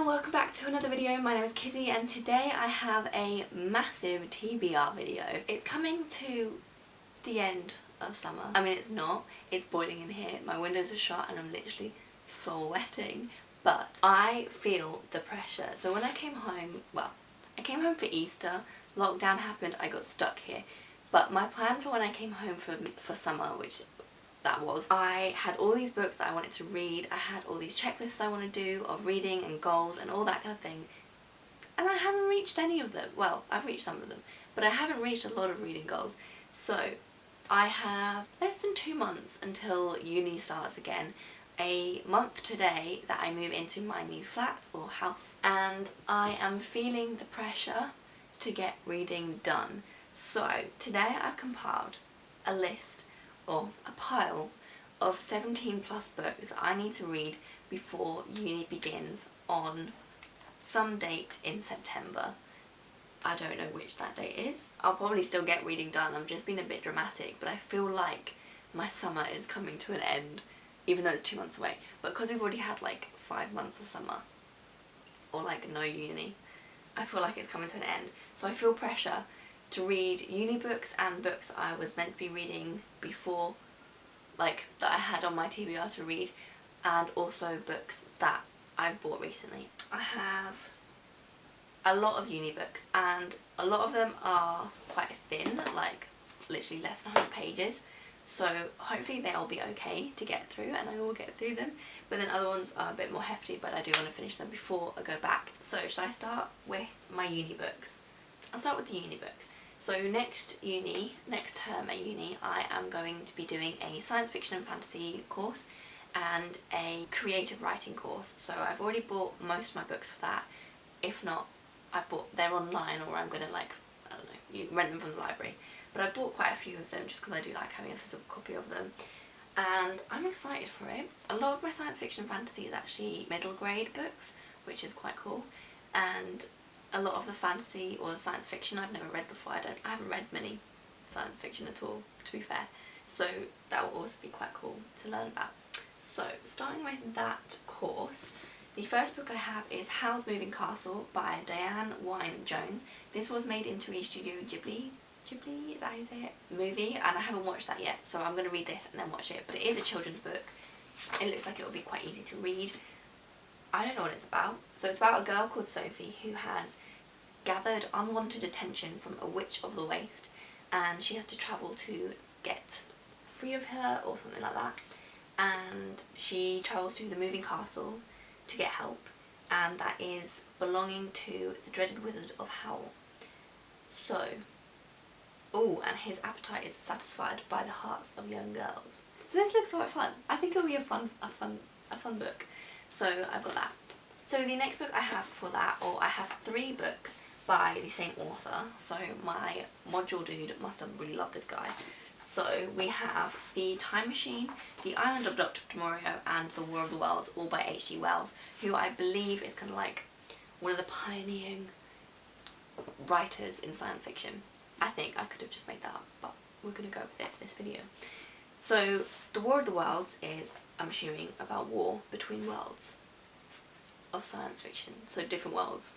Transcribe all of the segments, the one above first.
and welcome back to another video. My name is Kizzy and today I have a massive TBR video. It's coming to the end of summer. I mean, it's not. It's boiling in here. My windows are shut and I'm literally sweating. But I feel the pressure. So when I came home, well, I came home for Easter. Lockdown happened. I got stuck here. But my plan for when I came home for summer, which that was, I had all these books that I wanted to read. I had all these checklists I want to do of reading and goals and all that kind of thing. And I haven't reached any of them. Well, I've reached some of them, but I haven't reached a lot of reading goals. So I have less than 2 months until uni starts again. A month today that I move into my new flat or house, and I am feeling the pressure to get reading done. So today I've compiled a list or a pile of 17 plus books that I need to read before uni begins on some date in September. I don't know which that date is. I'll probably still get reading done. I'm just being a bit dramatic, but I feel like my summer is coming to an end, even though it's 2 months away. But because we've already had like 5 months of summer, or like no uni, I feel like it's coming to an end. So I feel pressure to read uni books and books I was meant to be reading before, like that I had on my TBR to read, and also books that I've bought recently. I have a lot of uni books and a lot of them are quite thin, like literally less than 100 pages. So hopefully they'll be okay to get through and I will get through them. But then other ones are a bit more hefty, but I do want to finish them before I go back. So should I start with my uni books? I'll start with the uni books. So next term at uni, I am going to be doing a science fiction and fantasy course and a creative writing course. So I've already bought most of my books for that. If not, they're online, or I'm gonna, like, I don't know, you rent them from the library. But I bought quite a few of them just because I do like having a physical copy of them. And I'm excited for it. A lot of my science fiction and fantasy is actually middle grade books, which is quite cool. And a lot of the fantasy or the science fiction I've never read before. I haven't read many science fiction at all, to be fair. So that will also be quite cool to learn about. So starting with that course, the first book I have is Howl's Moving Castle by Diane Wynne Jones. This was made into a Studio Ghibli, is that how you say it, movie, and I haven't watched that yet, so I'm going to read this and then watch it. But it is a children's book. It looks like it will be quite easy to read. I don't know what it's about. So it's about a girl called Sophie who has gathered unwanted attention from a witch of the waste, and she has to travel to get free of her or something like that. And she travels to the moving castle to get help, and that is belonging to the dreaded wizard of Howl. So, oh, and his appetite is satisfied by the hearts of young girls. So this looks quite fun. I think it'll be a fun book. So I've got that. So the next book I have for that, or I have 3 books by the same author. So my module dude must have really loved this guy. So we have The Time Machine, The Island of Dr. Demorio, and The War of the Worlds, all by H.G. Wells, who I believe is kind of like one of the pioneering writers in science fiction. I think I could have just made that up, but we're going to go with it for this video. So The War of the Worlds is, I'm assuming, about war between worlds of science fiction, so different worlds.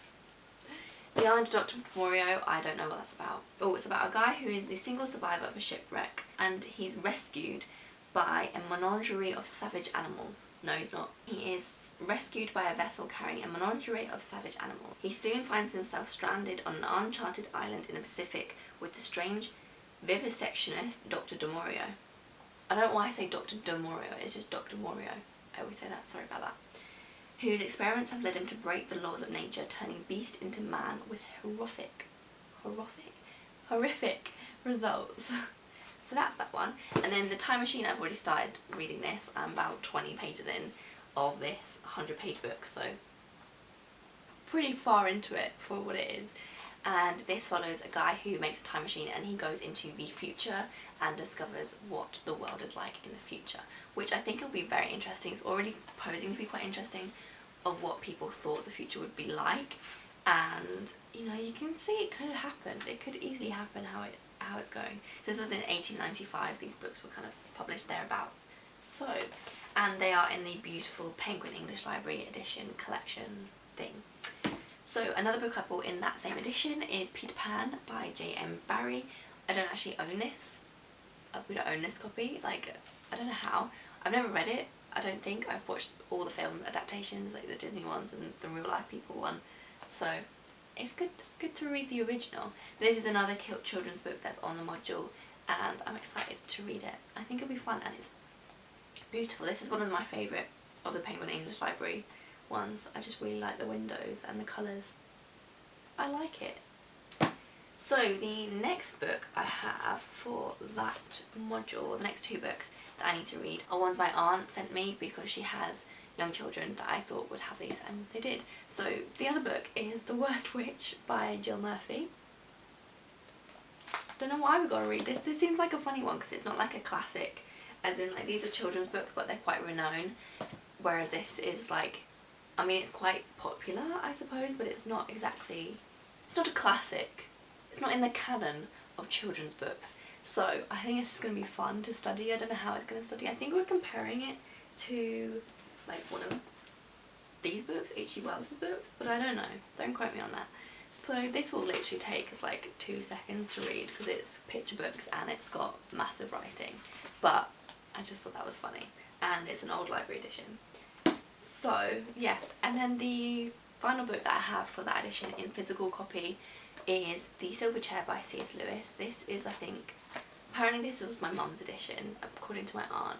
The Island of Dr. Demorio, I don't know what that's about. Oh, it's about a guy who is the single survivor of a shipwreck and he's rescued by a menagerie of savage animals. No, he's not. He is rescued by a vessel carrying a menagerie of savage animals. He soon finds himself stranded on an uncharted island in the Pacific with the strange vivisectionist Dr. Demorio. I don't know why I say Dr. Demorio, it's just Dr. Morio. I always say that, sorry about that. Whose experiments have led him to break the laws of nature, turning beast into man with horrific results. So that's that one. And then The Time Machine, I've already started reading this. I'm about 20 pages in of this 100-page book, so pretty far into it for what it is. And this follows a guy who makes a time machine and he goes into the future and discovers what the world is like in the future, which I think will be very interesting. It's already posing to be quite interesting of what people thought the future would be like, and you know, you can see it could have happened. It could easily happen how it's going. This was in 1895. These books were kind of published thereabouts. So and they are in the beautiful Penguin English Library edition collection thing. So another book I bought in that same edition is Peter Pan by J.M. Barrie. I don't actually own this. We don't own this copy. Like, I don't know how. I've never read it. I don't think. I've watched all the film adaptations, like the Disney ones and the real life people one. So it's good to read the original. This is another children's book that's on the module, and I'm excited to read it. I think it'll be fun, and it's beautiful. This is one of my favourite of the Penguin English Library ones. I just really like the windows and the colours. I like it. So the next book I have for that module, the next two books that I need to read, are ones my aunt sent me because she has young children that I thought would have these, and they did. So the other book is The Worst Witch by Jill Murphy. Don't know why we gotta read this. This seems like a funny one because it's not like a classic, as in like these are children's books but they're quite renowned, whereas this is like, I mean, it's quite popular I suppose, but it's not exactly, it's not a classic. It's not in the canon of children's books. So I think it's going to be fun to study. I don't know how it's going to study. I think we're comparing it to like one of these books, H.G. Wells' books, but I don't know. Don't quote me on that. So this will literally take us like 2 seconds to read because it's picture books and it's got massive writing. But I just thought that was funny. And it's an old library edition. So yeah, and then the final book that I have for that edition in physical copy is The Silver Chair by C.S. Lewis. This is, I think, apparently this was my mum's edition according to my aunt,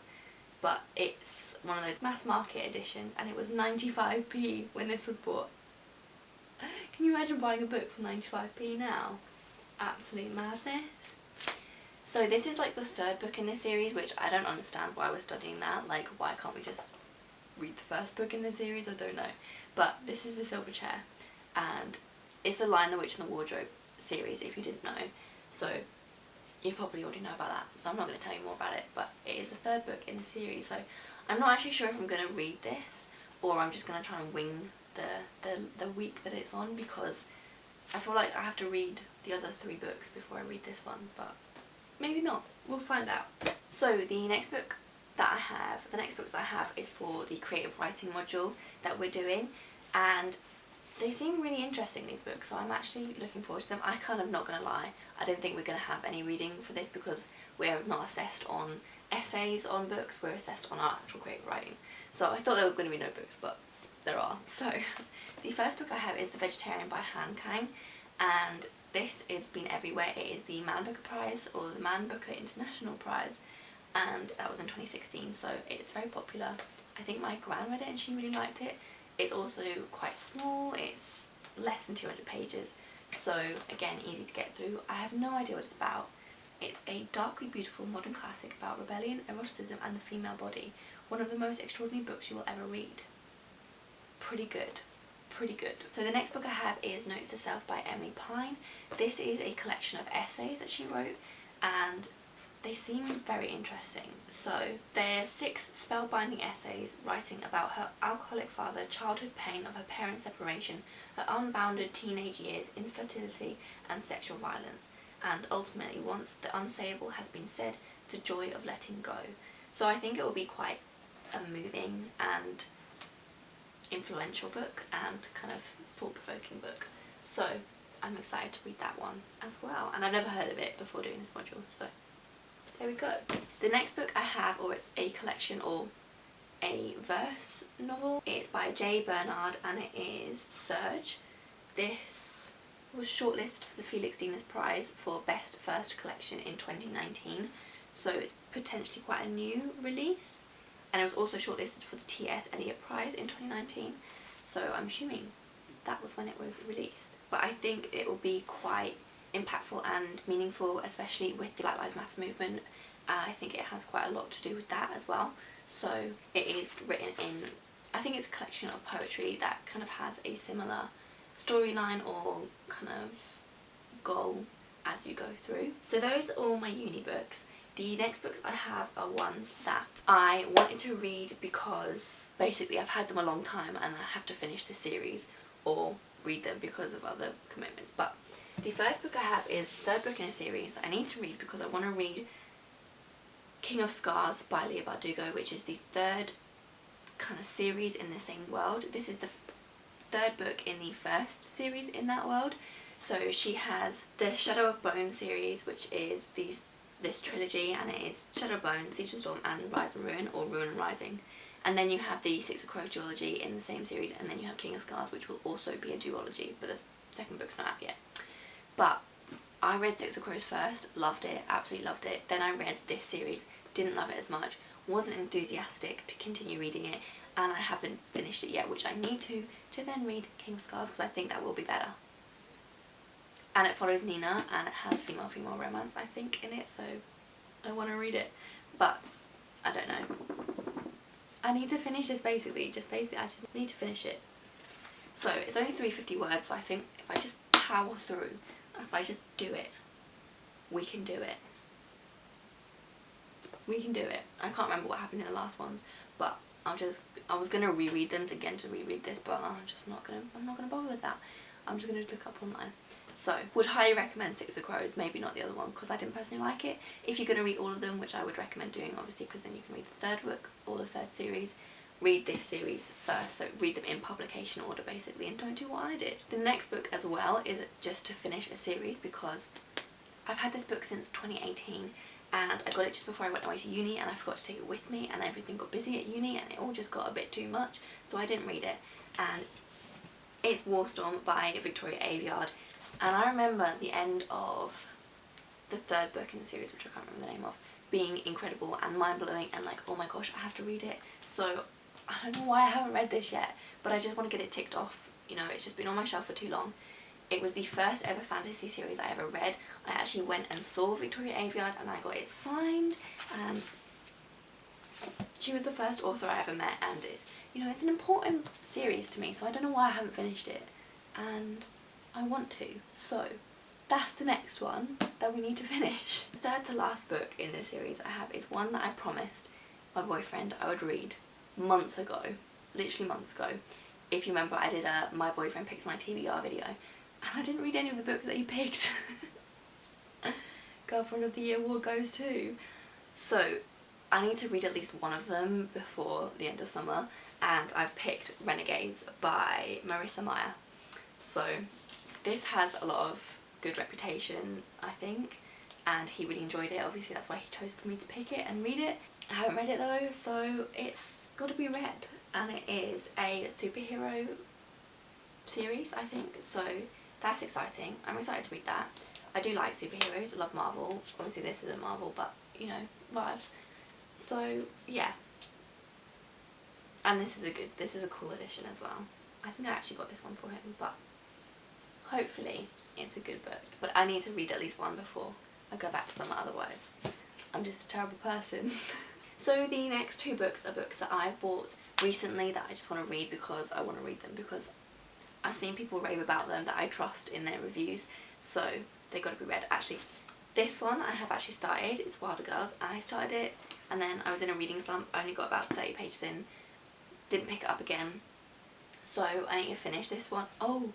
but it's one of those mass market editions and it was 95p when this was bought. Can you imagine buying a book for 95p now? Absolute madness. So this is like the third book in this series, which I don't understand why we're studying that. Like, why can't we just read the first book in the series? I don't know. But this is The Silver Chair, and it's the Lion, the Witch and the Wardrobe series, if you didn't know. So you probably already know about that, so I'm not going to tell you more about it, but it is the third book in the series. So I'm not actually sure if I'm going to read this or I'm just going to try and wing the week that it's on, because I feel like I have to read the other 3 books before I read this one, but maybe not. We'll find out. So the next book that I have, the next books that I have is for the creative writing module that we're doing, and they seem really interesting, these books, so I'm actually looking forward to them. I kind of, not going to lie, I don't think we're going to have any reading for this because we're not assessed on essays on books, we're assessed on our actual creative writing. So I thought there were going to be no books, but there are. So the first book I have is The Vegetarian by Han Kang, and this has been everywhere. It is the Man Booker Prize, or the Man Booker International Prize, and that was in 2016, so it's very popular. I think my gran read it and she really liked it. It's also quite small, it's less than 200 pages, so again, easy to get through. I have no idea what it's about. It's a darkly beautiful modern classic about rebellion, eroticism and the female body. One of the most extraordinary books you will ever read. Pretty good. Pretty good. So the next book I have is Notes to Self by Emily Pine. This is a collection of essays that she wrote, and they seem very interesting. So there's 6 spellbinding essays writing about her alcoholic father, childhood pain of her parents' separation, her unbounded teenage years, infertility and sexual violence, and ultimately, once the unsayable has been said, the joy of letting go. So I think it will be quite a moving and influential book and kind of thought-provoking book. So I'm excited to read that one as well, and I've never heard of it before doing this module, so there we go. The next book I have, or it's a collection or a verse novel, it's by J. Bernard and it is Surge. This was shortlisted for the Felix Demas Prize for Best First Collection in 2019, so it's potentially quite a new release, and it was also shortlisted for the T.S. Eliot Prize in 2019, so I'm assuming that was when it was released. But I think it will be quite impactful and meaningful, especially with the Black Lives Matter movement. I think it has quite a lot to do with that as well. So it is written in, I think it's a collection of poetry that kind of has a similar storyline or kind of goal as you go through. So those are all my uni books. The next books I have are ones that I wanted to read because basically I've had them a long time and I have to finish the series or read them because of other commitments. But the first book I have is the third book in a series that I need to read because I want to read King of Scars by Leigh Bardugo, which is the third kind of series in the same world. This is the third book in the first series in that world. So she has the Shadow of Bone series, which is this trilogy, and it is Shadow of Bone, Siege and Storm, and Rise and Ruin, or Ruin and Rising. And then you have the Six of Crows duology in the same series, and then you have King of Scars, which will also be a duology, but the second book's not out yet. But I read Six of Crows first, loved it, absolutely loved it. Then I read this series, didn't love it as much, wasn't enthusiastic to continue reading it, and I haven't finished it yet, which I need to then read King of Scars, because I think that will be better. And it follows Nina, and it has female-female romance, I think, in it, so I want to read it. But I don't know. I need to finish this basically, I just need to finish it. So it's only 350 words, so I think if I just power through, if I just do it, we can do it. We can do it. I can't remember what happened in the last ones, but I was gonna reread them again to reread this, but I'm not gonna bother with that. I'm just gonna look up online. So, would highly recommend Six of Crows, maybe not the other one, because I didn't personally like it. If you're gonna read all of them, which I would recommend doing, obviously, because then you can read the third book or the third series, read this series first, so read them in publication order basically, and don't do what I did. The next book as well is just to finish a series, because I've had this book since 2018, and I got it just before I went away to uni, and I forgot to take it with me, and everything got busy at uni, and it all just got a bit too much, so I didn't read it. And it's Warstorm by Victoria Aveyard, and I remember the end of the third book in the series, which I can't remember the name of, being incredible and mind-blowing, and like, oh my gosh, I have to read it. So I don't know why I haven't read this yet, but I just want to get it ticked off. You know, it's just been on my shelf for too long. It was the first ever fantasy series I ever read. I actually went and saw Victoria Aveyard, and I got it signed, and she was the first author I ever met, and it's, you know, it's an important series to me, so I don't know why I haven't finished it, and I want to. So that's the next one that we need to finish. The third to last book in this series I have is one that I promised my boyfriend I would read months ago, literally months ago. If you remember, I did a My Boyfriend Picks My TBR video, and I didn't read any of the books that he picked. Girlfriend of the Year award goes to. So I need to read at least one of them before the end of summer, and I've picked Renegades by Marissa Meyer. So this has a lot of good reputation, I think, and he really enjoyed it. Obviously that's why he chose for me to pick it and read it. I haven't read it though, so it's got to be read, and it is a superhero series, I think, so that's exciting. I'm excited to read that. I do like superheroes, I love Marvel. Obviously this isn't Marvel, but you know, vibes. So yeah, and this is a cool edition as well. I think I actually got this one for him, but hopefully it's a good book. But I need to read at least one before I go back to summer, otherwise I'm just a terrible person. So the next two books are books that I've bought recently that I just want to read because I want to read them, because I've seen people rave about them that I trust in their reviews, so they've got to be read. Actually, this one I have actually started. It's Wilder Girls. I started it and then I was in a reading slump. I only got about 30 pages in, didn't pick it up again, so I need to finish this one. Oh,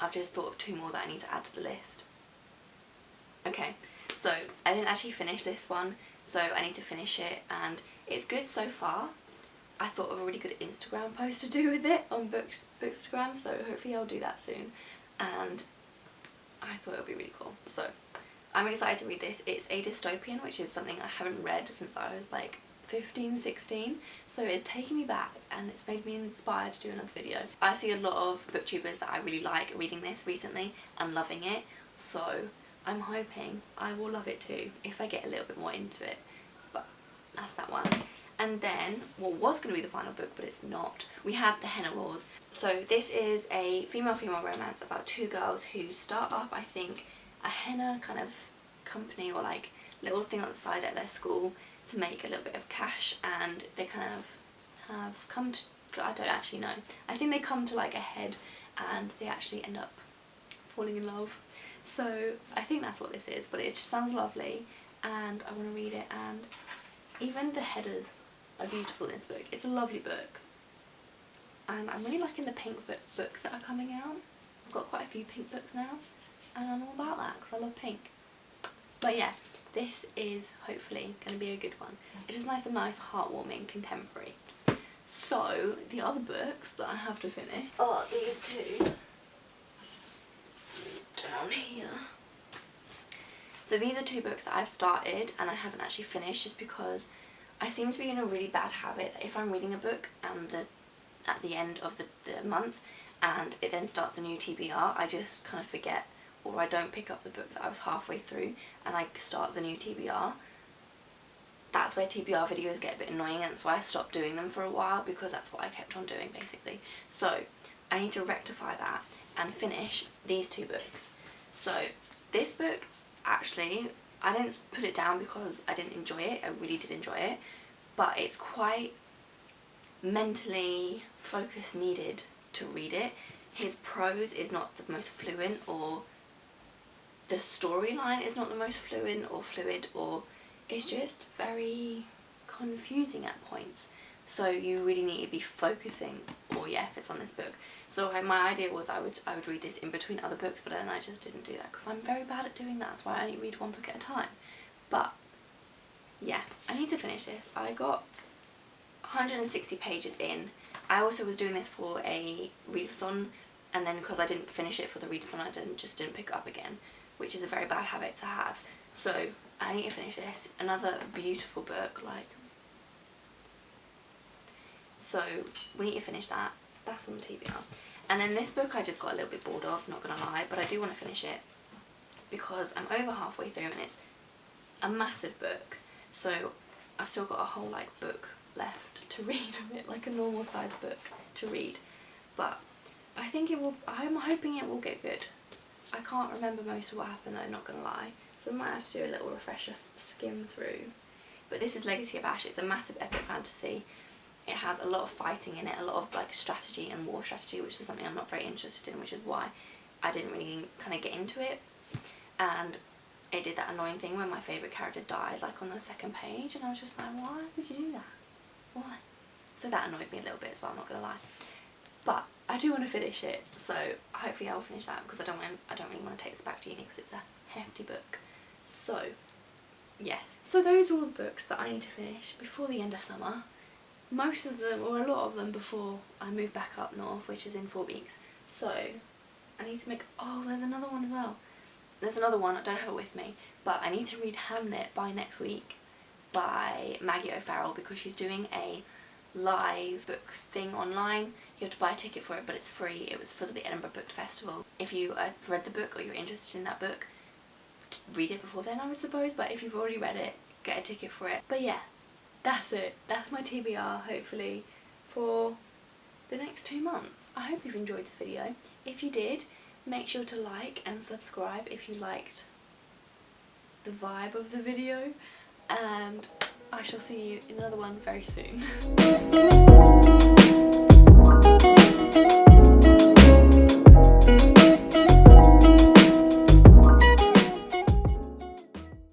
I've just thought of two more that I need to add to the list. Okay, so I didn't actually finish this one, so I need to finish it, and it's good so far. I thought of a really good Instagram post to do with it on Bookstagram, so hopefully I'll do that soon, and I thought it would be really cool. So I'm excited to read this. It's a dystopian, which is something I haven't read since I was like 15, 16, so it's taken me back and it's made me inspired to do another video. I see a lot of booktubers that I really like reading this recently and loving it, so I'm hoping I will love it too if I get a little bit more into it. But that's that one. And then what was going to be the final book, but it's not, we have The Henna Wars. So this is a female-female romance about two girls who start up, I think, a henna kind of company or like little thing on the side at their school to make a little bit of cash, and they kind of have come to, I don't actually know, I think they come to like a head and they actually end up falling in love. So I think that's what this is, but it just sounds lovely and I want to read it, and even the headers are beautiful in this book. It's a lovely book, and I'm really liking the pink books that are coming out. I've got quite a few pink books now, and I'm all about that because I love pink. But yeah, this is hopefully going to be a good one. It's just nice, heartwarming, contemporary. So the other books that I have to finish are these two down here. So these are two books that I've started and I haven't actually finished, just because I seem to be in a really bad habit that if I'm reading a book and at the end of the month and it then starts a new TBR, I just kind of forget, or I don't pick up the book that I was halfway through and I start the new TBR. That's where TBR videos get a bit annoying, and that's why I stopped doing them for a while, because that's what I kept on doing basically. So I need to rectify that and finish these two books. So this book, actually, I didn't put it down because I didn't enjoy it. I really did enjoy it, but it's quite mentally focus needed to read it. His prose is not the most fluent, or the storyline is not the most fluid, or it's just very confusing at points. So you really need to be focusing all your efforts on this book. So my idea was I would read this in between other books, but then I just didn't do that because I'm very bad at doing that. That's why I only read one book at a time. But yeah, I need to finish this. I got 160 pages in. I also was doing this for a readathon, and then because I didn't finish it for the readathon, I just didn't pick it up again, which is a very bad habit to have. So I need to finish this. Another beautiful book, like. So we need to finish that. That's on the TBR. And then this book I just got a little bit bored of, not gonna lie, but I do want to finish it because I'm over halfway through and it's a massive book. So I've still got a whole like book left to read of it, like a normal sized book to read. But I think it will, I'm hoping it will get good. I can't remember most of what happened though, not gonna lie. So I might have to do a little refresher skim through. But this is Legacy of Ash. It's a massive epic fantasy. It has a lot of fighting in it, a lot of like strategy and war strategy, which is something I'm not very interested in, which is why I didn't really kind of get into it. And it did that annoying thing when my favourite character died, like on the second page, and I was just like, why would you do that? Why? So that annoyed me a little bit as well, I'm not gonna lie. But I do want to finish it, so hopefully I'll finish that, because I don't really want to take this back to uni because it's a hefty book. So yes, so those are all the books that I need to finish before the end of summer. Most of them, or a lot of them, before I move back up north, which is in 4 weeks. So I need to make, oh, there's another one as well. There's another one, I don't have it with me, but I need to read Hamnet by next week by Maggie O'Farrell, because she's doing a live book thing online. You have to buy a ticket for it, but it's free. It was for the Edinburgh Book Festival. If you read the book or you're interested in that book, read it before then, I would suppose, but if you've already read it, get a ticket for it. But yeah, that's it. That's my TBR, hopefully, for the next 2 months. I hope you've enjoyed this video. If you did, make sure to like and subscribe if you liked the vibe of the video, and I shall see you in another one very soon.